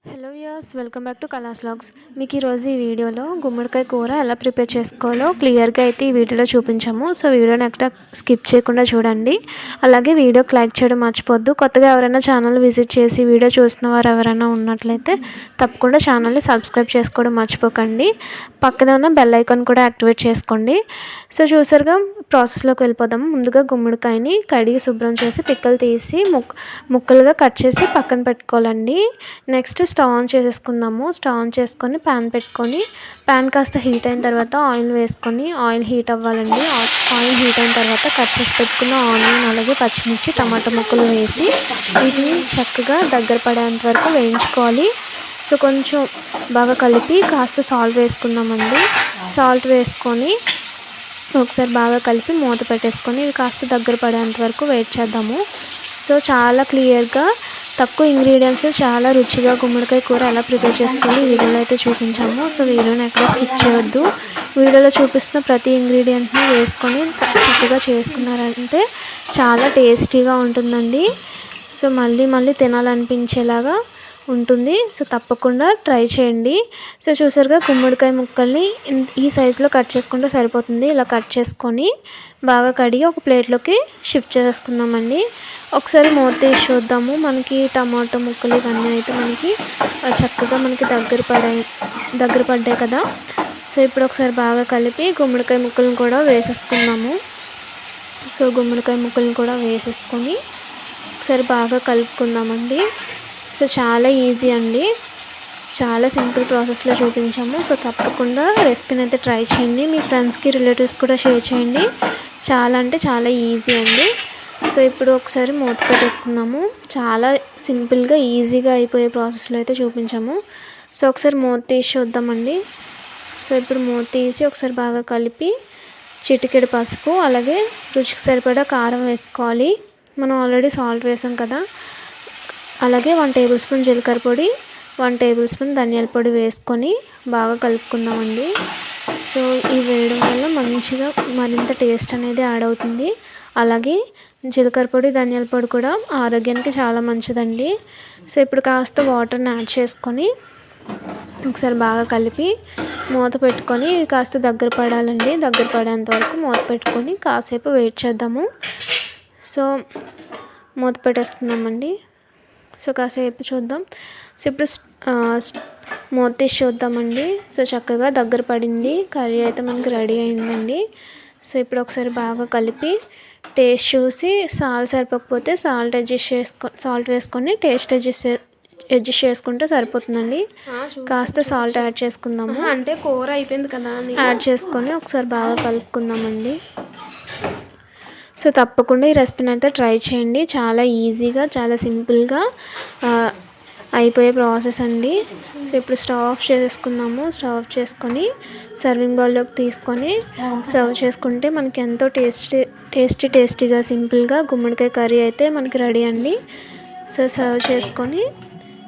Hello viewers, welcome back to Kala's vlogs. మీకు ఈరోజు ఈ వీడియోలో గుమ్మడికాయ కూర ఎలా ప్రిపేర్ చేసుకోవాలో క్లియర్గా అయితే ఈ వీడియోలో చూపించాము. సో వీడియోని ఎక్కడ స్కిప్ చేయకుండా చూడండి. అలాగే వీడియోకి లైక్ చేయడం మర్చిపోద్దు. కొత్తగా ఎవరైనా ఛానల్ విజిట్ చేసి వీడియో చూస్తున్న వారు ఎవరైనా ఉన్నట్లయితే తప్పకుండా ఛానల్ని సబ్స్క్రైబ్ చేసుకోవడం మర్చిపోకండి. పక్కన ఉన్న బెల్ ఐకాన్ కూడా యాక్టివేట్ చేసుకోండి. సో చూసారుగా, ప్రాసెస్లోకి వెళ్ళిపోదాం. ముందుగా గుమ్మడికాయని కడిగి శుభ్రం చేసి పిక్కలు తీసి ముక్కలుగా కట్ చేసి పక్కన పెట్టుకోవాలండి. నెక్స్ట్ స్టవ్ ఆన్ చేసేసుకుందాము. స్టవ్ ఆన్ చేసుకొని ప్యాన్ పెట్టుకొని ప్యాన్ కాస్త హీట్ అయిన తర్వాత ఆయిల్ వేసుకొని ఆయిల్ హీట్ అవ్వాలండి. ఆయిల్ హీట్ అయిన తర్వాత కట్ చేసి పెట్టుకున్న ఆనియన్, అలాగే పచ్చిమిర్చి, టమాటా ముక్కలు వేసి వీటిని చక్కగా దగ్గర పడేంత వరకు వేయించుకోవాలి. సో కొంచెం బాగా కలిపి కాస్త సాల్ట్ వేసుకుందామండి. సాల్ట్ వేసుకొని ఒకసారి బాగా కలిపి మూత పెట్టేసుకొని ఇవి కాస్త దగ్గర పడేంత వరకు వెయిట్ చేద్దాము. సో చాలా క్లియర్గా తక్కువ ఇంగ్రీడియంట్స్ చాలా రుచిగా గుమ్మడికాయ కూర ఎలా ప్రిపేర్ చేసుకోవాలి ఈ వీడియోలో అయితే చూపించాము. సో వీడియోని ఎక్కడ స్కిప్ చేయొద్దు. వీడియోలో చూపిస్తున్న ప్రతి ఇంగ్రీడియంట్ని వేసుకొని చక్కగా చేసుకున్నారంటే చాలా టేస్టీగా ఉంటుందండి. సో మళ్ళీ తినాలనిపించేలాగా ఉంటుంది. సో తప్పకుండా ట్రై చేయండి. సో చూసారుగా, గుమ్మడికాయ ముక్కల్ని ఈ సైజులో కట్ చేసుకుంటే సరిపోతుంది. ఇలా కట్ చేసుకొని బాగా కడిగి ఒక ప్లేట్లోకి షిఫ్ట్ చేసుకుందామండి. ఒకసారి మూత తీసి చూద్దాము. మనకి టమాటో ముక్కలు ఇవన్నీ అయితే మనకి చక్కగా దగ్గర పడ్డాయి కదా. సో ఇప్పుడు ఒకసారి బాగా కలిపి గుమ్మడికాయ ముక్కలను కూడా వేసేసుకుందాము. సో గుమ్మడికాయ ముక్కలను కూడా వేసేసుకొని ఒకసారి బాగా కలుపుకుందామండి. సో చాలా ఈజీ అండి, చాలా సింపుల్ ప్రాసెస్లో చూపించాము. సో తప్పకుండా రెసిపీని అయితే ట్రై చేయండి. మీ ఫ్రెండ్స్కి, రిలేటివ్స్ కూడా షేర్ చేయండి. చాలా అంటే చాలా ఈజీ అండి. సో ఇప్పుడు ఒకసారి మూత పెట్టేసుకుందాము. చాలా సింపుల్గా ఈజీగా అయిపోయే ప్రాసెస్లో అయితే చూపించాము. సో ఒకసారి మూత తీసి చూద్దామండి. సో ఇప్పుడు మూత తీసి ఒకసారి బాగా కలిపి చిటికెడు పసుపు, అలాగే రుచికి సరిపడా కారం వేసుకోవాలి. మనం ఆల్రెడీ సాల్ట్ వేసాం కదా. అలాగే 1 టేబుల్ స్పూన్ జీలకర్ర పొడి, 1 టేబుల్ స్పూన్ ధనియాల పొడి వేసుకొని బాగా కలుపుకుందామండి. సో ఇవి వేయడం వల్ల మంచిగా మరింత టేస్ట్ అనేది యాడ్ అవుతుంది. అలాగే జీలకర్ర పొడి, ధనియాల పొడి కూడా ఆరోగ్యానికి చాలా మంచిదండి. సో ఇప్పుడు కాస్త వాటర్ని యాడ్ చేసుకొని ఒకసారి బాగా కలిపి మూత పెట్టుకొని ఇది కాస్త దగ్గర పడాలండి. దగ్గర పడేంత వరకు మూత పెట్టుకొని కాసేపు వెయిట్ చేద్దాము. సో మూత పెట్టేసుకుందామండి. సో కాసేపు చూద్దాం. సో ఇప్పుడు మూత తీసి చూద్దామండి. సో చక్కగా దగ్గర పడింది. కర్రీ అయితే మనకి రెడీ అయిందండి. సో ఇప్పుడు ఒకసారి బాగా కలిపి టేస్ట్ చూసి సాల్ట్ సరిపోకపోతే సాల్ట్ వేసుకొని టేస్ట్ అడ్జస్ట్ చేసుకుంటే సరిపోతుందండి. కాస్త సాల్ట్ యాడ్ చేసుకుందాము. అంటే కూర అయిపోయింది కదా, యాడ్ చేసుకొని ఒకసారి బాగా కలుపుకుందామండి. సో తప్పకుండా ఈ రెసిపీని అయితే ట్రై చేయండి. చాలా ఈజీగా, చాలా సింపుల్గా అయిపోయే ప్రాసెస్ అండి. సో ఇప్పుడు స్టవ్ ఆఫ్ చేసుకుందాము. స్టవ్ ఆఫ్ చేసుకొని సర్వింగ్ బౌల్లోకి తీసుకొని సర్వ్ చేసుకుంటే మనకి ఎంతో టేస్టీగా సింపుల్గా గుమ్మడికాయ కర్రీ అయితే మనకి రెడీ అండి. సో సర్వ్ చేసుకొని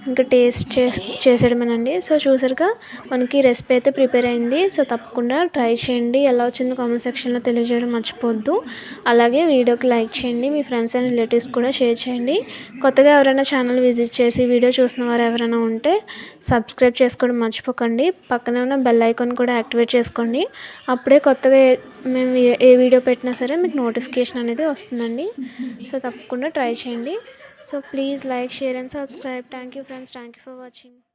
ఇంకా టేస్ట్ చేసేయడమేనండి. సో చూసారుగా, మనకి రెసిపీ అయితే ప్రిపేర్ అయింది. సో తప్పకుండా ట్రై చేయండి. ఎలా వచ్చిందో కామెంట్ సెక్షన్లో తెలియజేయడం మర్చిపోద్దు. అలాగే వీడియోకి లైక్ చేయండి. మీ ఫ్రెండ్స్ అండ్ రిలేటివ్స్ కూడా షేర్ చేయండి. కొత్తగా ఎవరైనా ఛానల్ విజిట్ చేసి వీడియో చూసిన వారు ఎవరైనా ఉంటే సబ్స్క్రైబ్ చేసుకోవడం మర్చిపోకండి. పక్కనే ఉన్న బెల్ ఐకాన్ కూడా యాక్టివేట్ చేసుకోండి. అప్పుడే కొత్తగా మేము ఏ వీడియో పెట్టినా సరే మీకు నోటిఫికేషన్ అనేది వస్తుందండి. సో తప్పకుండా ట్రై చేయండి. So please like, share and subscribe. Thank you friends. Thank you for watching.